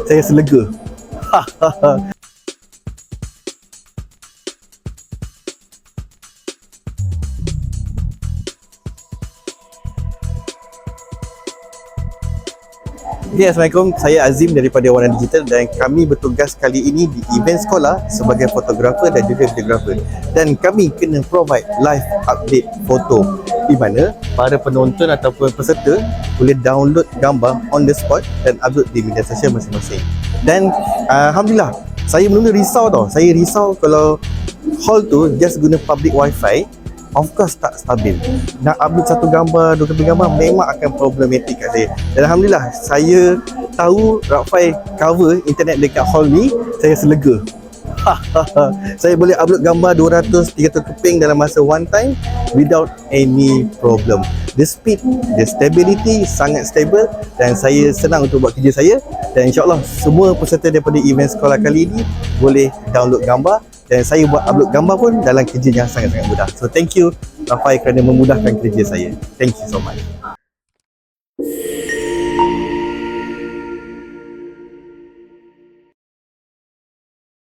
saya selega. Okay, Assalamualaikum. Saya Azim daripada Warna Digital dan kami bertugas kali ini di event sekolah sebagai fotografer dan juga videografer. Dan kami kena provide live update foto di mana para penonton ataupun peserta boleh download gambar on the spot dan upload di media sosial masing-masing. Dan Alhamdulillah, saya mula risau tau. Saya risau kalau hall tu just guna public wifi, of course tak stabil. Nak upload satu gambar, dua gambar memang akan problematik kat saya. Dan Alhamdulillah, saya tahu Rakfai cover internet dekat hall ni, saya selega. Saya boleh upload gambar 200-300 keping dalam masa one time without any problem. The speed, the stability sangat stable dan saya senang untuk buat kerja saya. Dan insyaAllah semua peserta daripada event sekolah kali ini boleh download gambar dan saya buat upload gambar pun dalam kerja yang sangat-sangat mudah. So thank you Rakfai kerana memudahkan kerja saya. Thank you so much.